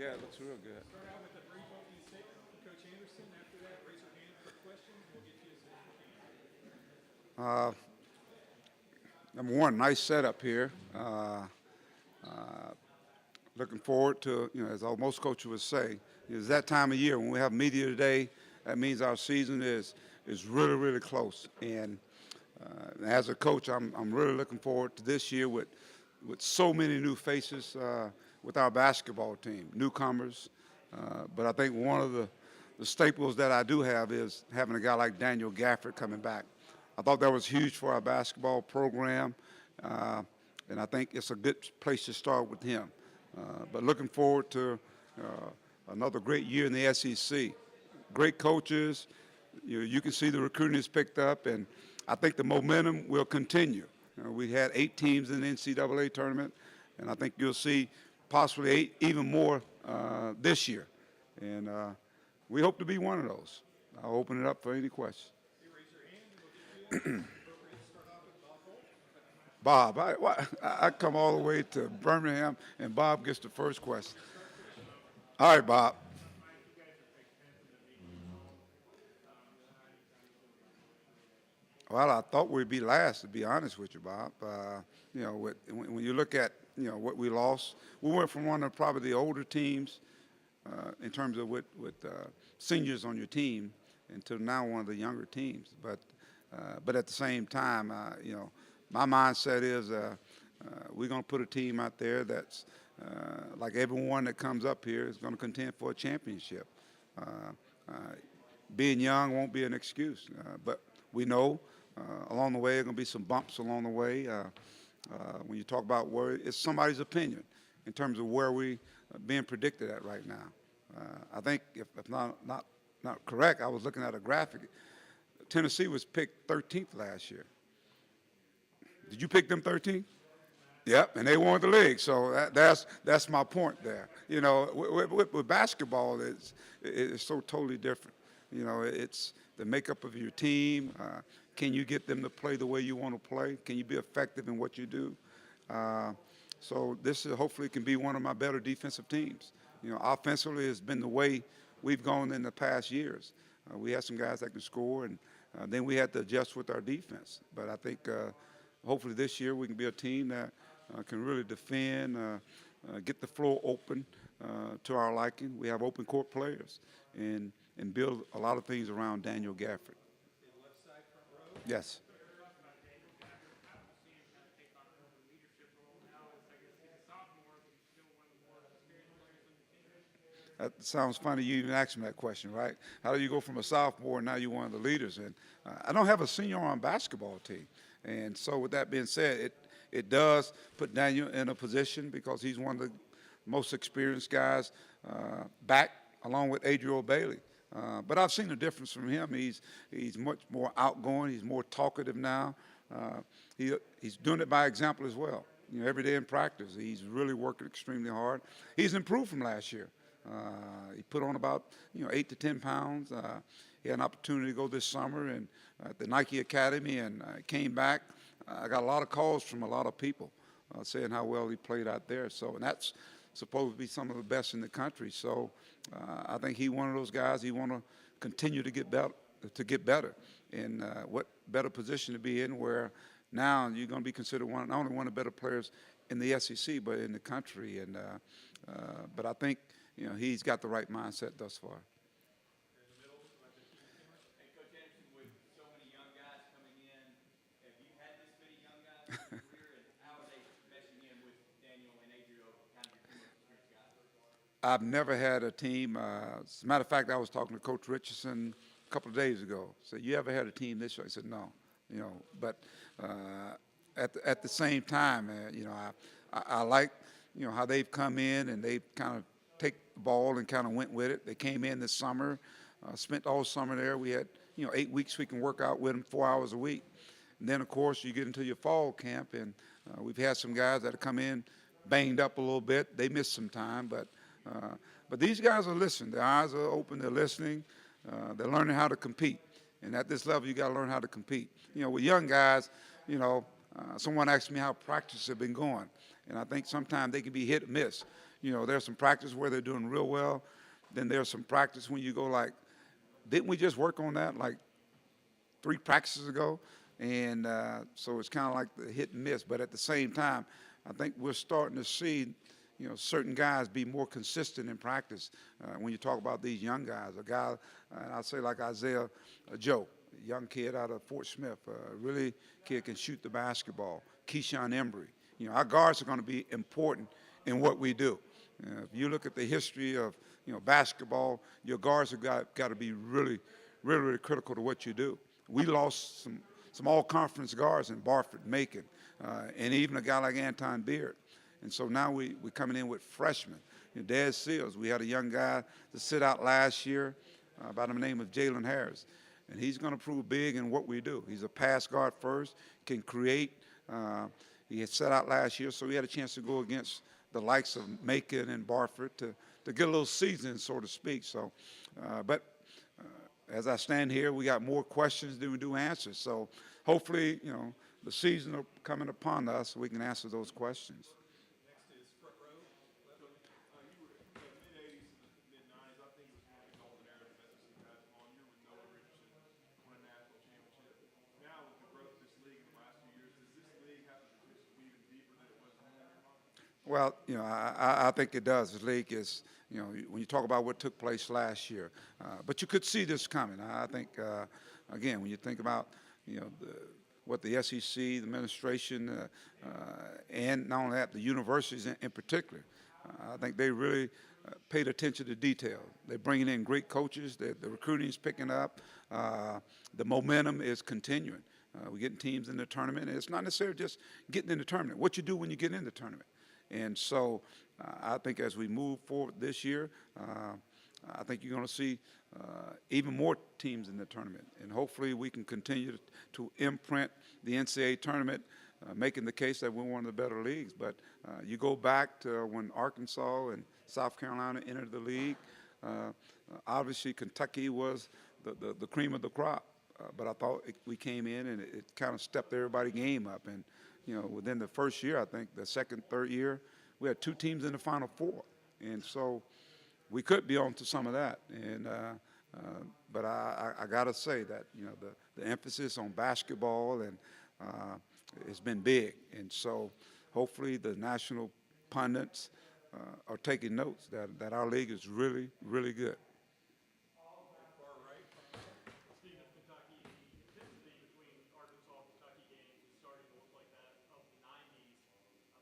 Yeah, it looks real good. Start out with a brief opening statement from Coach Anderson. After that, raise your hand for questions. We'll get to you as soon as we can. Number one, nice setup here. Looking forward to, as most coaches would say, it's that time of year when we have media today. That means our season is really, really close. And as a coach, I'm really looking forward to this year with so many new faces with our basketball team, newcomers. But I think one of the staples that I do have is having a guy like Daniel Gafford coming back. I thought that was huge for our basketball program, and I think it's a good place to start with him. But looking forward to another great year in the SEC. Great coaches. You can see the recruiting is picked up, and I think the momentum will continue. We had 8 teams in the NCAA tournament, and I think you'll see possibly 8, even more this year. And we hope to be one of those. I'll open it up for any questions. Bob, I come all the way to Birmingham, and Bob gets the first question. All right, Bob. Well, I thought we'd be last, to be honest with you, Bob. When you look at what we lost, we went from one of probably the older teams in terms of with seniors on your team, until now one of the younger teams. But at the same time, my mindset is we're going to put a team out there that's like everyone that comes up here is going to contend for a championship. Being young won't be an excuse, but we know along the way there are going to be some bumps along the way. When you talk about where it's somebody's opinion in terms of where we are being predicted at right now. I think if not correct, I was looking at a graphic. Tennessee was picked 13th last year. Did you pick them 13th? Yep, and they won the league. So that's my point there. With basketball, it's so totally different. It's the makeup of your team. Can you get them to play the way you want to play? Can you be effective in what you do? So this hopefully can be one of my better defensive teams. Offensively has been the way we've gone in the past years. We had some guys that can score, and then we had to adjust with our defense. But I think hopefully this year we can be a team that can really defend, get the floor open to our liking. We have open court players, and build a lot of things around Daniel Gafford. Yes. That sounds funny you even asked me that question, right? How do you go from a sophomore and now you're one of the leaders? And I don't have a senior on basketball team. And so with that being said, it does put Daniel in a position because he's one of the most experienced guys back along with Adriel Bailey. But I've seen a difference from him. He's much more outgoing. He's more talkative now. He's doing it by example as well. Every day in practice, he's really working extremely hard. He's improved from last year. He put on about 8 to 10 pounds. He had an opportunity to go this summer and at the Nike Academy, and came back. I got a lot of calls from a lot of people saying how well he played out there. So, and that's supposed to be some of the best in the country. So, I think he's one of those guys. He want to continue to get better. And what better position to be in where now you're going to be considered not only one of the better players in the SEC but in the country. And but I think he's got the right mindset thus far. I've never had a team. As a matter of fact, I was talking to Coach Richardson a couple of days ago. Said, "You ever had a team this way?" I said, "No." But at the same time, I like how they've come in and they've kind of take the ball and kind of went with it. They came in this summer, spent all summer there. We had 8 weeks we can work out with them 4 hours a week. And then of course you get into your fall camp, and we've had some guys that have come in banged up a little bit. They missed some time, but these guys are listening. Their eyes are open. They're listening. They're learning how to compete. And at this level, you got to learn how to compete. With young guys, someone asked me how practice has been going, and I think sometimes they can be hit or miss. You know, there's some practice where they're doing real well. Then there's some practice when you go like, didn't we just work on that like 3 practices ago? And so it's kind of like the hit and miss. But at the same time, I think we're starting to see, you know, certain guys be more consistent in practice. When you talk about these young guys, a guy, I'll say like Isaiah Joe, a young kid out of Fort Smith, really kid can shoot the basketball. Keyshawn Embry. You know, our guards are going to be important in what we do. If you look at the history of, you know, basketball, your guards have got to be really critical to what you do. We lost some all-conference guards in Barford, Macon, and even a guy like Anton Beard. And so now we're coming in with freshmen. You know, Dez Seals, we had a young guy to sit out last year by the name of Jalen Harris. And he's going to prove big in what we do. He's a pass guard first, can create. He had set out last year, so he had a chance to go against the likes of Macon and Barford to get a little season, so to speak. So, but as I stand here, we got more questions than we do answers. So hopefully, you know, the season are coming upon us so we can answer those questions. Next is front row. You were in the mid-'80s to the mid-'90s. I think it was one of the golden eras of SEC basketball. And you were with Noah Richardson, won a national championship. Now, with the growth of this league in the last few years, does this league have the potential to be even deeper than it was in your mind? Well, you know, I think it does. The league is, you know, when you talk about what took place last year, but you could see this coming. I think, again, when you think about, you know, what the SEC, the administration, and not only that, the universities in particular, I think they really paid attention to detail. They're bringing in great coaches. The recruiting is picking up. The momentum is continuing. We're getting teams in the tournament, and it's not necessarily just getting in the tournament. What you do when you get in the tournament. And so I think as we move forward this year, I think you're going to see even more teams in the tournament. And hopefully we can continue to imprint the NCAA tournament, making the case that we're one of the better leagues. But you go back to when Arkansas and South Carolina entered the league, obviously Kentucky was the cream of the crop. But I thought we came in and it kind of stepped everybody's game up. And you know, within the first year, I think the second, third year, we had 2 teams in the Final Four, and so we could be on to some of that. And but I got to say that, you know, the emphasis on basketball and it's been big, and so hopefully the national pundits are taking notes that our league is really good. Far right. Speaking of Kentucky, the intensity between Arkansas and Kentucky games is starting to look like that of the '90s.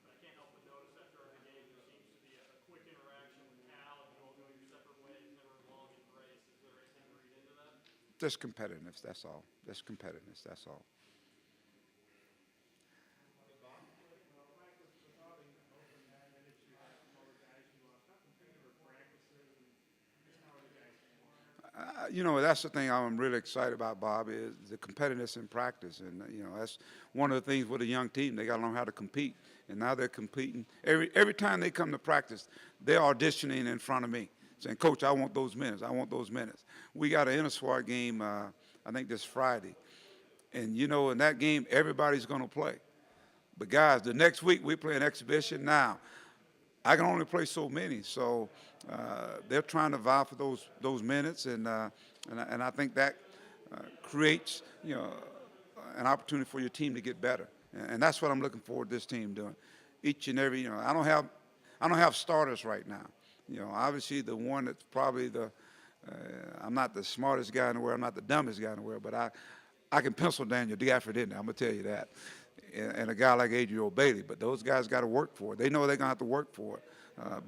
But I can't help but notice after every game there seems to be a quick interaction with Cal, and you all going your separate ways, never a long embrace. Is there anything to read into that? Just competitiveness, that's all. Just competitiveness, that's all. You know, that's the thing I'm really excited about, Bob, is the competitiveness in practice. And, you know, that's one of the things with a young team. They got to learn how to compete. And now they're competing. Every time they come to practice, they're auditioning in front of me, saying, Coach, I want those minutes. I want those minutes. We got an inter-squad game, I think this Friday. And, you know, in that game, everybody's going to play. But, guys, the next week we play an exhibition. Now, I can only play so many, so they're trying to vie for those minutes, and I think that creates, you know, an opportunity for your team to get better, and that's what I'm looking forward to this team doing. Each and every, you know, I don't have starters right now. You know, obviously the one that's probably I'm not the smartest guy in the world, I'm not the dumbest guy in the world, but I can pencil Daniel Gafford in there. I'm gonna tell you that. And a guy like Adriel Bailey, but those guys got to work for it. They know they're going to have to work for it.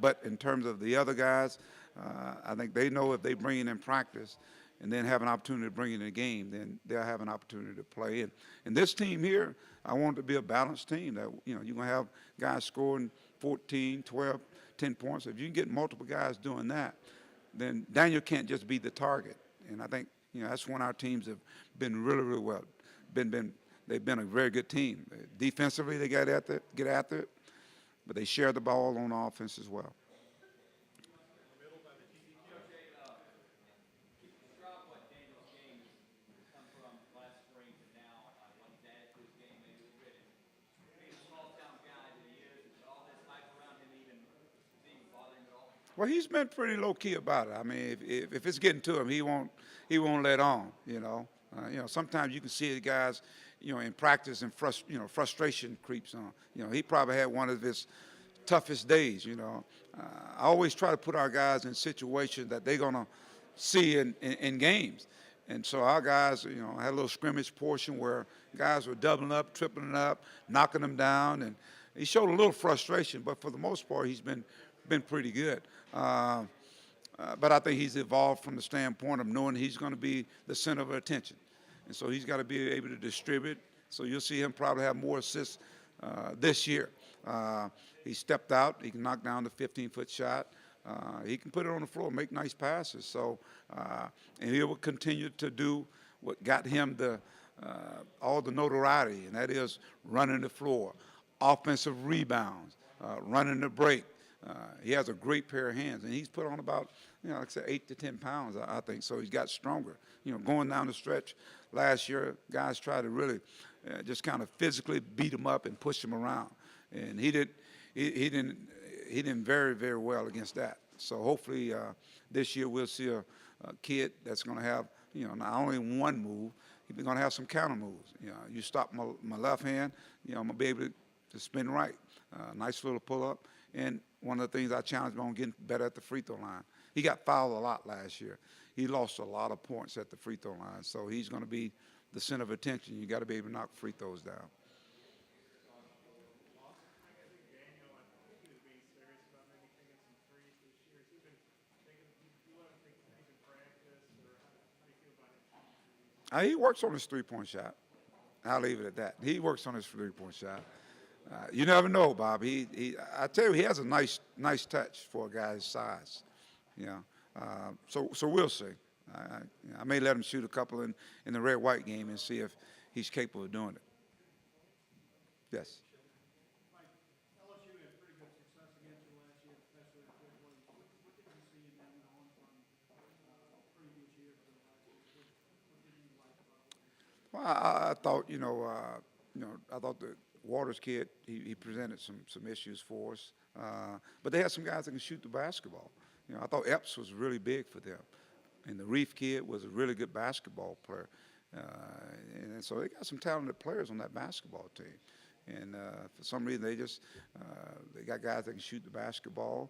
But in terms of the other guys, I think they know if they bring it in practice and then have an opportunity to bring it in a game, then they'll have an opportunity to play. And this team here, I want it to be a balanced team. That, you know, you're going to have guys scoring 14, 12, 10 points. If you can get multiple guys doing that, then Daniel can't just be the target. And I think, you know, that's when our teams have been really well. They've been a very good team. Defensively, they get after it, but they share the ball on offense as well. Well, he's been pretty low key about it. I mean, if it's getting to him, he won't let on. Sometimes you can see the guys, in practice and frustration creeps on. He probably had one of his toughest days. I always try to put our guys in situations that they're gonna see in games. And so our guys, had a little scrimmage portion where guys were doubling up, tripling up, knocking them down, and he showed a little frustration. But for the most part, he's been pretty good. But I think he's evolved from the standpoint of knowing he's going to be the center of attention. And so he's got to be able to distribute. So you'll see him probably have more assists this year. He stepped out. He can knock down the 15-foot shot. He can put it on the floor, make nice passes. So, and he will continue to do what got him all the notoriety, and that is running the floor, offensive rebounds, running the break. He has a great pair of hands, and he's put on about, like I said, 8 to 10 pounds, I think. So he's got stronger. Going down the stretch last year, guys tried to really just kind of physically beat him up and push him around, and he didn't very, very well against that. So hopefully this year we'll see a kid that's going to have, not only one move, he's going to have some counter moves. You stop my left hand, I'm going to be able to spin right. Nice little pull-up. And one of the things I challenged him on getting better at the free throw line. He got fouled a lot last year. He lost a lot of points at the free throw line. So he's going to be the center of attention. You got to be able to knock free throws down. He works on his three-point shot. I'll leave it at that. He works on his three-point shot. You never know, Bob. I tell you, he has a nice touch for a guy his size. So we'll see. I may let him shoot a couple in the red-white game and see if he's capable of doing it. Yes. Mike, LSU had pretty good success against you last year, especially at Quickly. What did you see in them going from previous year to last year? What did you like about it? Well, I thought, I thought the Waters kid, he presented some issues for us. But they had some guys that can shoot the basketball. I thought Epps was really big for them. And the Reef kid was a really good basketball player. And so they got some talented players on that basketball team. And for some reason, they got guys that can shoot the basketball.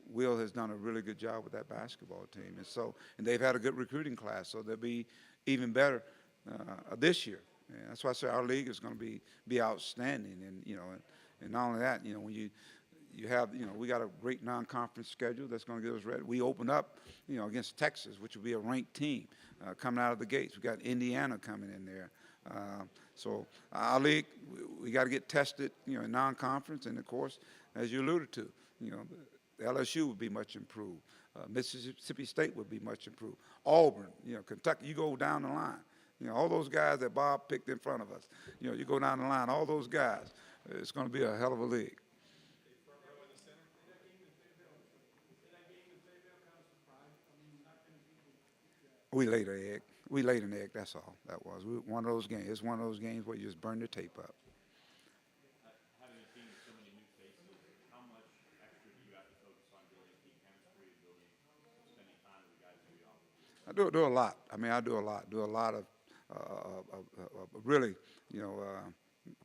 Will has done a really good job with that basketball team. And they've had a good recruiting class, so they'll be even better this year. And that's why I say our league is going to be outstanding. And not only that, when you have, we got a great non-conference schedule that's going to get us ready. We open up, against Texas, which will be a ranked team coming out of the gates. We got Indiana coming in there. So our league, we got to get tested, in non-conference. And, of course, as you alluded to, the LSU would be much improved. Mississippi State would be much improved. Auburn, Kentucky, you go down the line. All those guys that Bob picked in front of us. You go down the line, all those guys. It's going to be a hell of a league. We laid an egg. We laid an egg, that's all that was. One of those games. It's one of those games where you just burn the tape up. Having a team with so many new faces, how much extra do you have to focus on building team chemistry and spending time with the guys who you are? I do a lot. I mean, I do a lot. Do a lot of really,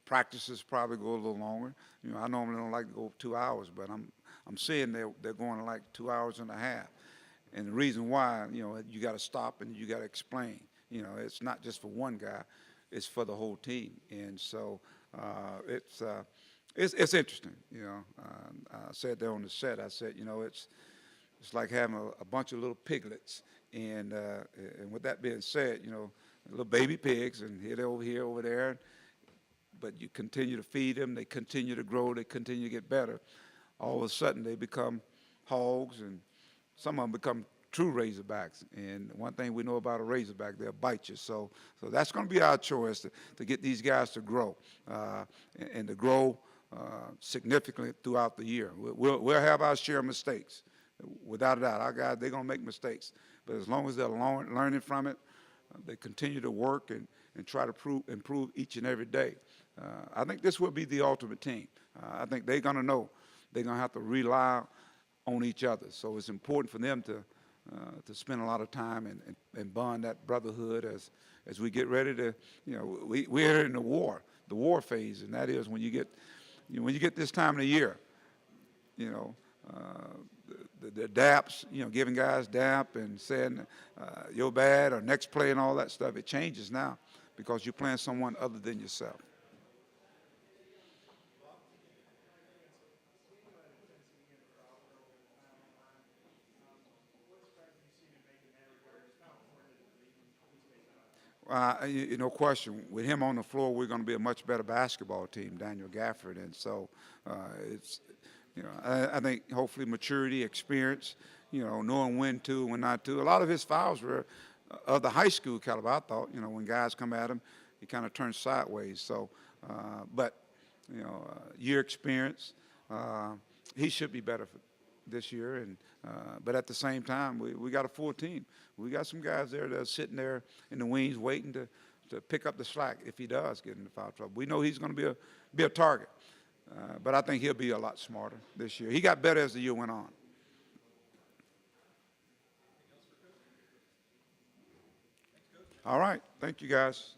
practices probably go a little longer. I normally don't like to go 2 hours, but I'm seeing they're going like 2 hours and a half. And the reason why, you got to stop and you got to explain. It's not just for one guy; it's for the whole team. And so it's interesting. I said there on the set. I said, it's like having a bunch of little piglets. And with that being said, little baby pigs, and here, over there. But you continue to feed them. They continue to grow. They continue to get better. All of a sudden, they become hogs, and some of them become true Razorbacks. And one thing we know about a Razorback, they'll bite you. So that's going to be our choice to get these guys to grow and to grow significantly throughout the year. We'll have our share of mistakes, without a doubt. Our guys, they're going to make mistakes. But as long as they're learning from it, they continue to work and try to improve each and every day. I think this will be the ultimate team. I think they're going to know they're going to have to rely on each other. So it's important for them to spend a lot of time and bond that brotherhood as we get ready to, we're in the war phase, and that is when you get this time of the year, the daps, giving guys dap and saying you're bad or next play and all that stuff, it changes now because you're playing someone other than yourself. No question. With him on the floor, we're going to be a much better basketball team, Daniel Gafford. And so it's, I think hopefully maturity, experience, knowing when to, when not to. A lot of his fouls were of the high school caliber, I thought. When guys come at him, he kind of turns sideways. So, but, year experience, he should be better this year. And but at the same time, we got a full team. We got some guys there that are sitting there in the wings waiting to pick up the slack if he does get into foul trouble. We know he's going to be a target, but I think he'll be a lot smarter this year. He got better as the year went on. All right. Thank you, guys.